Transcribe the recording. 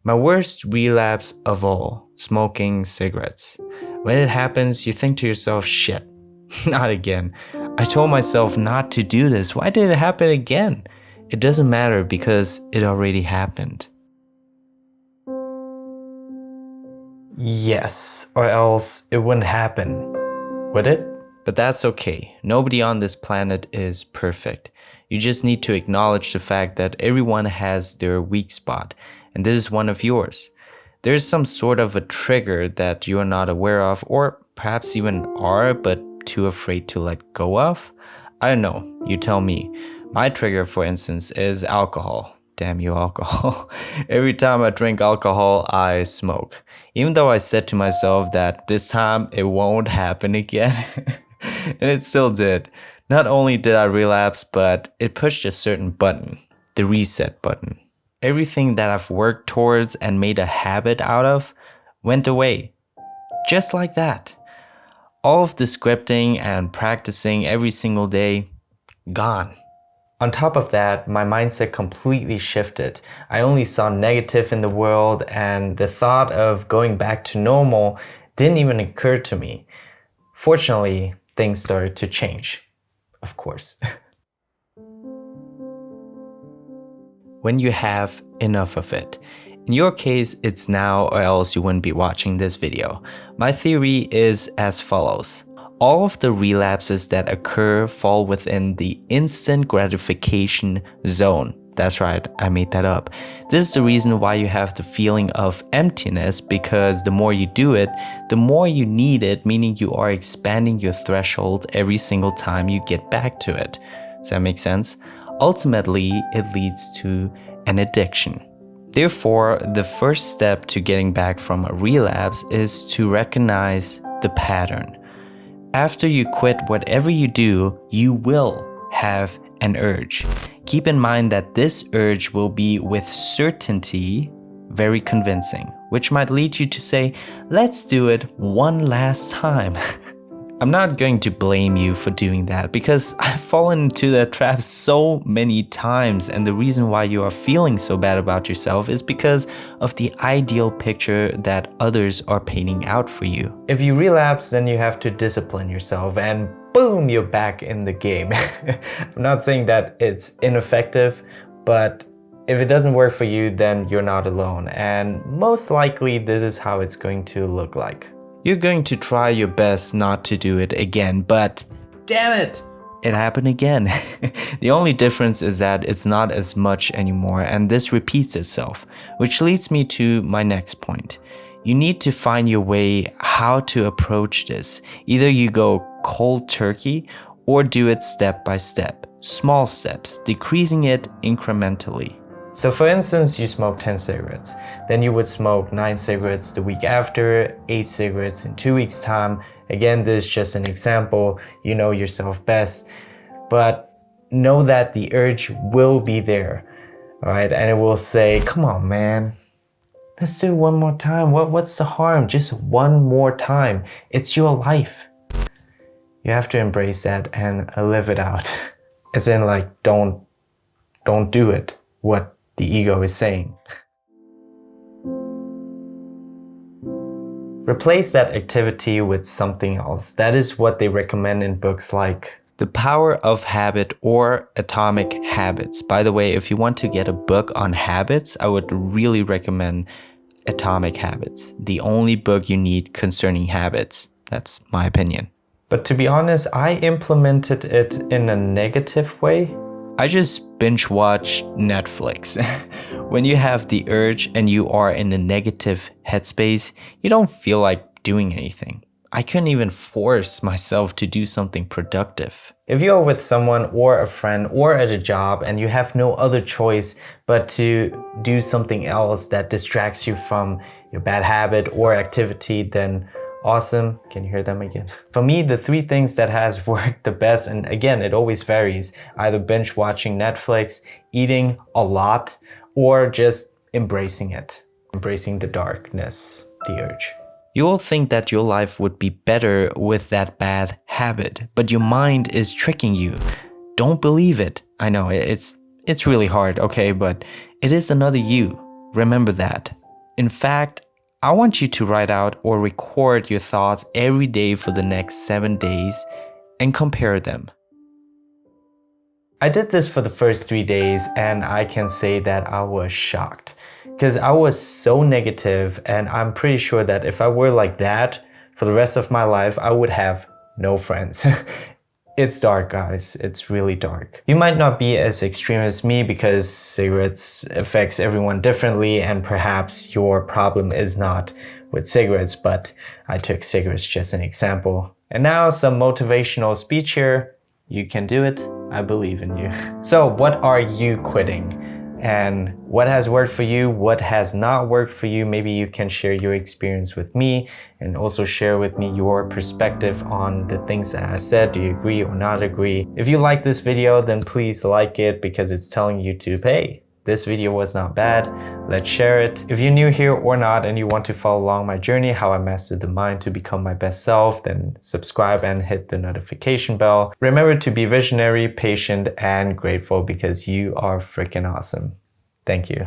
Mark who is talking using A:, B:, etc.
A: My worst relapse of all, smoking cigarettes. When it happens, you think to yourself, shit, not again. I told myself not to do this. Why did it happen again? It doesn't matter because it already happened. Yes, or else it wouldn't happen, would it? But that's okay. Nobody on this planet is perfect. You just need to acknowledge the fact that everyone has their weak spot, and this is one of yours. There's some sort of a trigger that you are not aware of, or perhaps even are, but too afraid to let go of. I don't know, you tell me. My trigger, for instance, is alcohol. Damn you, alcohol. Every time I drink alcohol, I smoke. Even though I said to myself that this time it won't happen again. And it still did. Not only did I relapse, but it pushed a certain button, the reset button. Everything that I've worked towards and made a habit out of went away. Just like that. All of the scripting and practicing every single day, gone. On top of that, my mindset completely shifted. I only saw negative in the world, and the thought of going back to normal didn't even occur to me. Fortunately, things started to change, of course. When you have enough of it. In your case, it's now or else you wouldn't be watching this video. My theory is as follows. All of the relapses that occur fall within the instant gratification zone. That's right, I made that up. This is the reason why you have the feeling of emptiness, because the more you do it, the more you need it, meaning you are expanding your threshold every single time you get back to it. Does that make sense? Ultimately, it leads to an addiction. Therefore, the first step to getting back from a relapse is to recognize the pattern. After you quit whatever you do, you will have an urge. Keep in mind that this urge will be with certainty very convincing, which might lead you to say, let's do it one last time. I'm not going to blame you for doing that because I've fallen into that trap so many times, and the reason why you are feeling so bad about yourself is because of the ideal picture that others are painting out for you. If you relapse, then you have to discipline yourself and boom, you're back in the game. I'm not saying that it's ineffective, but if it doesn't work for you, then you're not alone, and most likely this is how it's going to look like. You're going to try your best not to do it again, but damn it, it happened again. The only difference is that it's not as much anymore, and this repeats itself, which leads me to my next point. You need to find your way how to approach this. Either you go cold turkey or do it step by step, small steps, decreasing it incrementally. So for instance, you smoke 10 cigarettes, then you would smoke 9 cigarettes the week after, 8 cigarettes in 2 weeks' time. Again, this is just an example, you know yourself best, but know that the urge will be there, all right? And it will say, come on, man, let's do it one more time. What's the harm? Just one more time. It's your life. You have to embrace that and live it out. As in, like, don't do it. What the ego is saying. Replace that activity with something else. That is what they recommend in books like The Power of Habit or Atomic Habits. By the way, if you want to get a book on habits, I would really recommend Atomic Habits. The only book you need concerning habits. That's my opinion. But to be honest, I implemented it in a negative way. I just binge watch Netflix. When you have the urge and you are in a negative headspace, you don't feel like doing anything. I couldn't even force myself to do something productive. If you're with someone or a friend or at a job and you have no other choice but to do something else that distracts you from your bad habit or activity, then awesome. Can you hear them again? For me, the 3 things that has worked the best, and again, it always varies, either binge watching Netflix, eating a lot, or just embracing it. Embracing the darkness, the urge. You will think that your life would be better with that bad habit, but your mind is tricking you. Don't believe it. I know, it's really hard, okay, but it is another you. Remember that. In fact, I want you to write out or record your thoughts every day for the next 7 days and compare them. I did this for the first 3 days and I can say that I was shocked because I was so negative, and I'm pretty sure that if I were like that for the rest of my life, I would have no friends. It's dark, guys. It's really dark. You might not be as extreme as me because cigarettes affects everyone differently, and perhaps your problem is not with cigarettes, but I took cigarettes just an example. And now some motivational speech here. You can do it. I believe in you. So what are you quitting? And what has worked for you? What has not worked for you? Maybe you can share your experience with me and also share with me your perspective on the things that I said. Do you agree or not agree? If you like this video, then please like it because it's telling YouTube, hey, this video was not bad. Let's share it. If you're new here or not and you want to follow along my journey, how I mastered the mind to become my best self, then subscribe and hit the notification bell. Remember to be visionary, patient, and grateful because you are freaking awesome. Thank you.